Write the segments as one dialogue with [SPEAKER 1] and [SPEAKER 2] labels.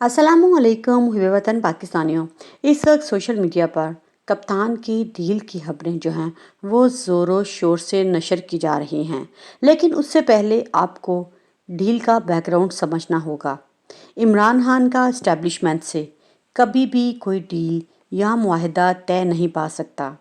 [SPEAKER 1] अस्सलामुअलैकुम हुए वतन पाकिस्तानियों। इस वक्त सोशल मीडिया पर कप्तान की डील की खबरें जो हैं वो ज़ोरों शोर से नशर की जा रही हैं, लेकिन उससे पहले आपको डील का बैकग्राउंड समझना होगा। इमरान खान का इस्टेब्लिशमेंट से कभी भी कोई डील या मुआहदा तय नहीं पा सकता,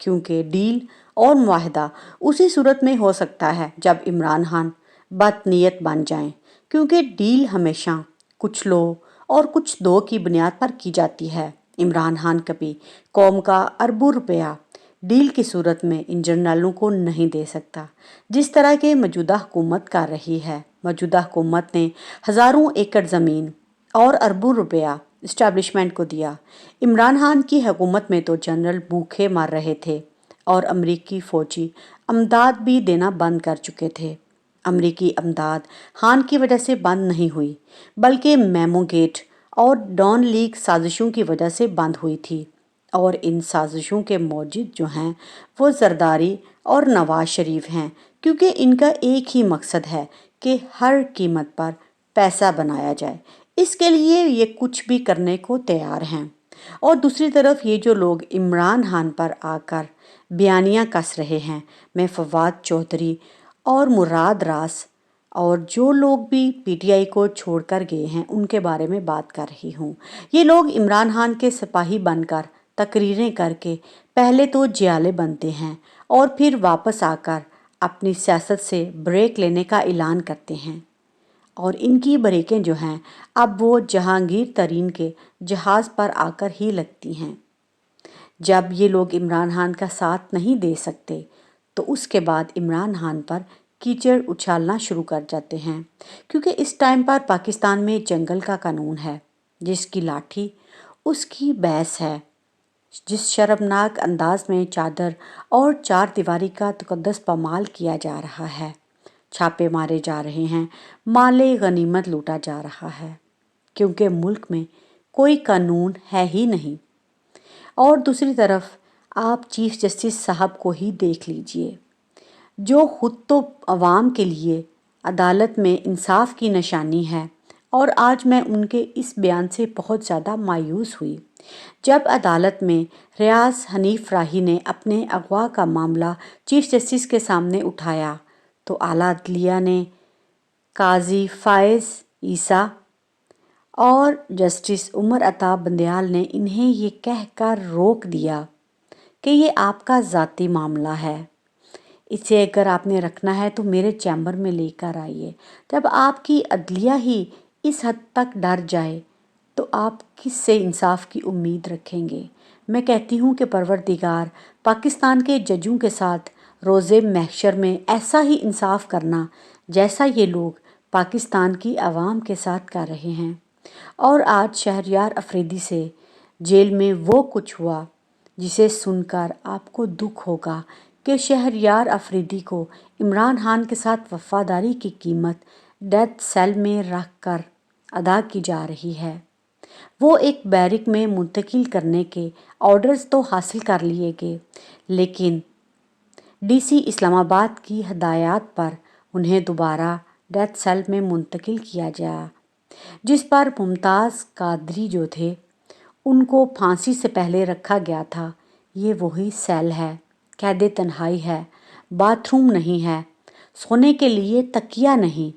[SPEAKER 1] क्योंकि डील और मुआहदा उसी सूरत में हो सकता है जब इमरान खान बदनीयत बन जाएं, क्योंकि डील हमेशा कुछ लो और कुछ दो की बुनियाद पर की जाती है। इमरान खान कभी कौम का अरबों रुपया डील की सूरत में इन जर्नलों को नहीं दे सकता, जिस तरह के मौजूदा हुकूमत कर रही है। मौजूदा हुकूमत ने हज़ारों एकड़ ज़मीन और अरबों रुपया इस्टेब्लिशमेंट को दिया। इमरान खान की हुकूमत में तो जनरल भूखे मर रहे थे और अमरीकी फ़ौजी अमदाद भी देना बंद कर चुके थे। अमरीकी अमदाद खान की वजह से बंद नहीं हुई, बल्कि मेमो गेट और डॉन लीग साजिशों की वजह से बंद हुई थी। और इन साजिशों के मौजिद जो हैं वो जरदारी और नवाज शरीफ हैं, क्योंकि इनका एक ही मकसद है कि हर कीमत पर पैसा बनाया जाए। इसके लिए ये कुछ भी करने को तैयार हैं। और दूसरी तरफ ये जो लोग इमरान खान पर आकर बयानियाँ कस रहे हैं, मैं फवाद चौधरी और मुराद रास और जो लोग भी पीटीआई को छोड़कर गए हैं उनके बारे में बात कर रही हूँ। ये लोग इमरान खान के सिपाही बनकर तकरीरें करके पहले तो जियाले बनते हैं और फिर वापस आकर अपनी सियासत से ब्रेक लेने का ऐलान करते हैं। और इनकी ब्रेकें जो हैं अब वो जहांगीर तरीन के जहाज़ पर आकर ही लगती हैं। जब ये लोग इमरान खान का साथ नहीं दे सकते तो उसके बाद इमरान खान पर कीचड़ उछालना शुरू कर जाते हैं, क्योंकि इस टाइम पर पाकिस्तान में जंगल का कानून है, जिसकी लाठी उसकी भैंस है। जिस शर्मनाक अंदाज में चादर और चार दीवारी का तकद्दस पामाल किया जा रहा है, छापे मारे जा रहे हैं, माले गनीमत लूटा जा रहा है, क्योंकि मुल्क में कोई कानून है ही नहीं। और दूसरी तरफ आप चीफ जस्टिस साहब को ही देख लीजिए, जो खुद तो अवाम के लिए अदालत में इंसाफ की निशानी है। और आज मैं उनके इस बयान से बहुत ज़्यादा मायूस हुई जब अदालत में रियाज हनीफ राही ने अपने अगवा का मामला चीफ जस्टिस के सामने उठाया, तो आला अदलिया ने काजी फायज़ ईसा और जस्टिस उमर अता बंदयाल ने इन्हें ये कहकर रोक दिया कि ये आपका ज़ाती मामला है, इसे अगर आपने रखना है तो मेरे चैम्बर में लेकर आइए। जब आपकी अदलिया ही इस हद तक डर जाए तो आप किससे इंसाफ की उम्मीद रखेंगे। मैं कहती हूँ कि परवरदिगार पाकिस्तान के जजों के साथ रोज़े महशर में ऐसा ही इंसाफ करना जैसा ये लोग पाकिस्तान की आवाम के साथ कर रहे हैं। और आज शहरयार अफरीदी से जेल में वो कुछ हुआ जिसे सुनकर आपको दुख होगा कि शहरयार अफरीदी को इमरान खान के साथ वफादारी की कीमत डेथ सेल में रख कर अदा की जा रही है। वो एक बैरिक में मुंतकिल करने के ऑर्डर्स तो हासिल कर लिए गए, लेकिन डीसी इस्लामाबाद की हदायत पर उन्हें दोबारा डेथ सेल में मुंतकिल किया गया, जिस पर मुमताज़ कादरी जो थे उनको फांसी से पहले रखा गया था। ये वही सेल है, कैद तन्हाई है, बाथरूम नहीं है, सोने के लिए तकिया नहीं,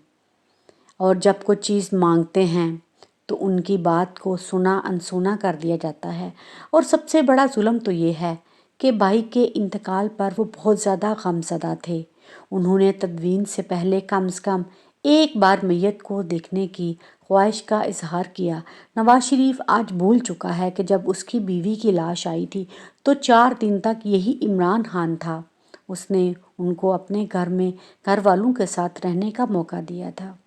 [SPEAKER 1] और जब कोई चीज़ मांगते हैं तो उनकी बात को सुना अनसुना कर दिया जाता है। और सबसे बड़ा जुल्म तो ये है कि भाई के इंतकाल पर वो बहुत ज़्यादा गमज़दा थे। उन्होंने तदवीन से पहले कम से कम एक बार मैयत को देखने की ख्वाहिश का इजहार किया। नवाज शरीफ आज भूल चुका है कि जब उसकी बीवी की लाश आई थी तो 4 दिन तक यही इमरान खान था, उसने उनको अपने घर में घर वालों के साथ रहने का मौका दिया था।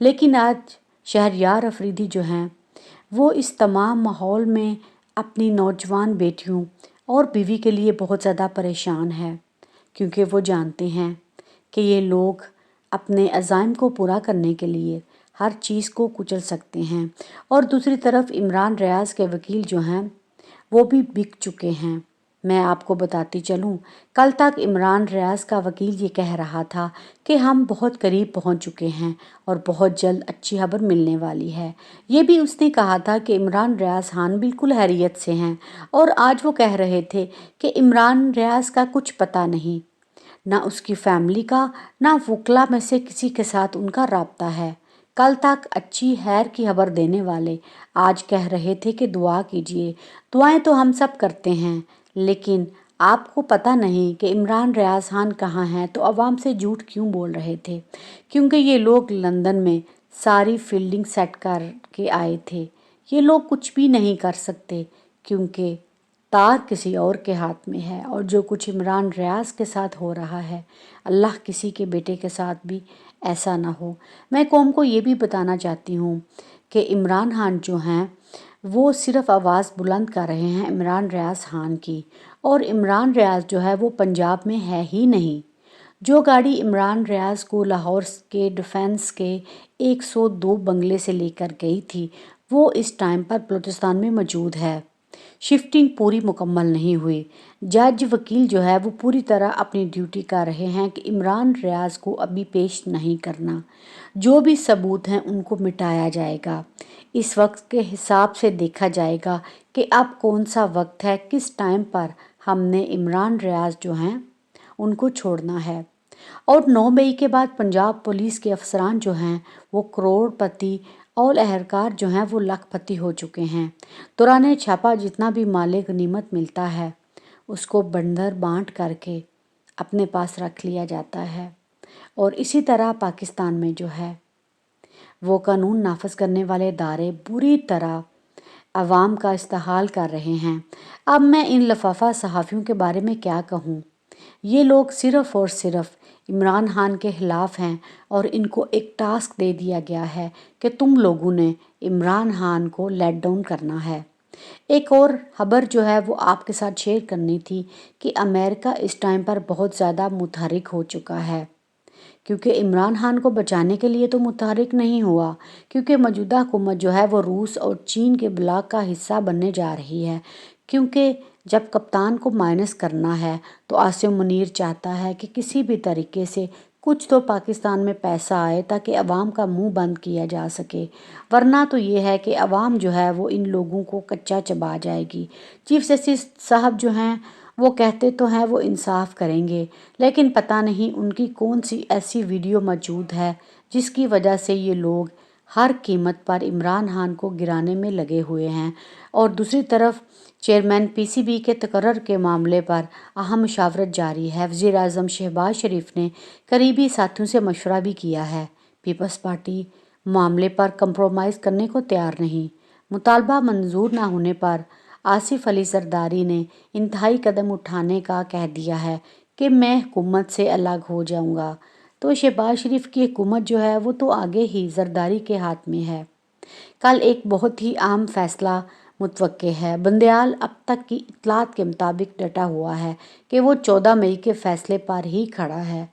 [SPEAKER 1] लेकिन आज शहरयार अफरीदी जो हैं वो इस तमाम माहौल में अपनी नौजवान बेटियों और बीवी के लिए बहुत ज़्यादा परेशान है, क्योंकि वो जानते हैं कि ये लोग अपने अज़ाइम को पूरा करने के लिए हर चीज़ को कुचल सकते हैं। और दूसरी तरफ इमरान रियाज के वकील जो हैं वो भी बिक चुके हैं। میں آپ کو بتاتی چلوں، کل تک عمران ریاض کا وکیل یہ کہہ رہا تھا کہ ہم بہت قریب پہنچ چکے ہیں اور بہت جلد اچھی خبر ملنے والی ہے۔ یہ بھی اس نے کہا تھا کہ عمران ریاض خان بالکل خیریت سے ہیں، اور آج وہ کہہ رہے تھے کہ عمران ریاض کا کچھ پتہ نہیں، نہ اس کی فیملی کا، نہ وکلا میں سے کسی کے ساتھ ان کا رابطہ ہے۔ کل تک اچھی خیر کی خبر دینے والے آج کہہ رہے تھے کہ دعا کیجیے۔ دعائیں تو ہم سب کرتے ہیں، لیکن آپ کو پتہ نہیں کہ عمران ریاض خان کہاں ہیں تو عوام سے جھوٹ کیوں بول رہے تھے؟ کیونکہ یہ لوگ لندن میں ساری فیلڈنگ سیٹ کر کے آئے تھے۔ یہ لوگ کچھ بھی نہیں کر سکتے کیونکہ تار کسی اور کے ہاتھ میں ہے، اور جو کچھ عمران ریاض کے ساتھ ہو رہا ہے، اللہ کسی کے بیٹے کے ساتھ بھی ایسا نہ ہو۔ میں قوم کو یہ بھی بتانا چاہتی ہوں کہ عمران خان جو ہیں وہ صرف آواز بلند کر رہے ہیں عمران ریاض خان کی، اور عمران ریاض جو ہے وہ پنجاب میں ہے ہی نہیں۔ جو گاڑی عمران ریاض کو لاہور کے ڈیفنس کے 102 بنگلے سے لے کر گئی تھی، وہ اس ٹائم پر بلوچستان میں موجود ہے۔ شفٹنگ پوری مکمل نہیں ہوئی۔ جج وکیل جو ہے وہ پوری طرح اپنی ڈیوٹی کر رہے ہیں کہ عمران ریاض کو ابھی پیش نہیں کرنا۔ جو بھی ثبوت ہیں ان کو مٹایا جائے گا۔ اس وقت کے حساب سے دیکھا جائے گا کہ اب کون سا وقت ہے، کس ٹائم پر ہم نے عمران ریاض جو ہیں ان کو چھوڑنا ہے۔ اور 9 مئی کے بعد پنجاب پولیس کے افسران جو ہیں وہ کروڑ پتی اور اہلکار جو ہیں وہ لاکھ پتی ہو چکے ہیں۔ دوران چھاپا جتنا بھی مال غنیمت ملتا ہے اس کو بندر بانٹ کر کے اپنے پاس رکھ لیا جاتا ہے، اور اسی طرح پاکستان میں جو ہے وہ قانون نافذ کرنے والے ادارے بری طرح عوام کا استحصال کر رہے ہیں۔ اب میں ان لفافہ صحافیوں کے بارے میں کیا کہوں؟ یہ لوگ صرف اور صرف عمران خان کے خلاف ہیں، اور ان کو ایک ٹاسک دے دیا گیا ہے کہ تم لوگوں نے عمران خان کو لیٹ ڈاؤن کرنا ہے۔ ایک اور خبر جو ہے وہ آپ کے ساتھ شیئر کرنی تھی کہ امریکہ اس ٹائم پر بہت زیادہ متحرک ہو چکا ہے، کیونکہ عمران خان کو بچانے کے لیے تو متحرک نہیں ہوا، کیونکہ موجودہ حکومت جو ہے وہ روس اور چین کے بلاک کا حصہ بننے جا رہی ہے۔ کیونکہ جب کپتان کو مائنس کرنا ہے تو عاصم منیر چاہتا ہے کہ کسی بھی طریقے سے کچھ تو پاکستان میں پیسہ آئے تاکہ عوام کا منہ بند کیا جا سکے، ورنہ تو یہ ہے کہ عوام جو ہے وہ ان لوگوں کو کچا چبا جائے گی۔ چیف جسٹس صاحب جو ہیں وہ کہتے تو ہیں وہ انصاف کریں گے، لیکن پتہ نہیں ان کی کون سی ایسی ویڈیو موجود ہے جس کی وجہ سے یہ لوگ ہر قیمت پر عمران خان کو گرانے میں لگے ہوئے ہیں۔ اور دوسری طرف چیئرمین پی سی بی کے تقرر کے معاملے پر اہم مشاورت جاری ہے۔ وزیر اعظم شہباز شریف نے قریبی ساتھیوں سے مشورہ بھی کیا ہے۔ پیپلز پارٹی معاملے پر کمپرومائز کرنے کو تیار نہیں۔ مطالبہ منظور نہ ہونے پر آصف علی زرداری نے انتہائی قدم اٹھانے کا کہہ دیا ہے کہ میں حکومت سے الگ ہو جاؤں گا۔ تو شہباز شریف کی حکومت جو ہے وہ تو آگے ہی زرداری کے ہاتھ میں ہے۔ کل ایک بہت ہی اہم فیصلہ متوقع ہے۔ بندیال اب تک کی اطلاعات کے مطابق ڈٹا ہوا ہے کہ وہ 14 مئی کے فیصلے پر ہی کھڑا ہے۔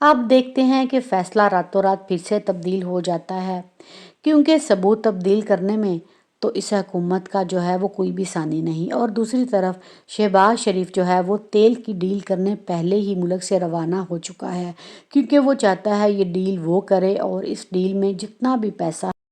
[SPEAKER 1] اب دیکھتے ہیں کہ فیصلہ راتوں رات پھر سے تبدیل ہو جاتا ہے، کیونکہ ثبوت تبدیل کرنے میں تو اس حکومت کا جو ہے وہ کوئی بھی ثانی نہیں۔ اور دوسری طرف شہباز شریف جو ہے وہ تیل کی ڈیل کرنے پہلے ہی ملک سے روانہ ہو چکا ہے، کیونکہ وہ چاہتا ہے یہ ڈیل وہ کرے اور اس ڈیل میں جتنا بھی پیسہ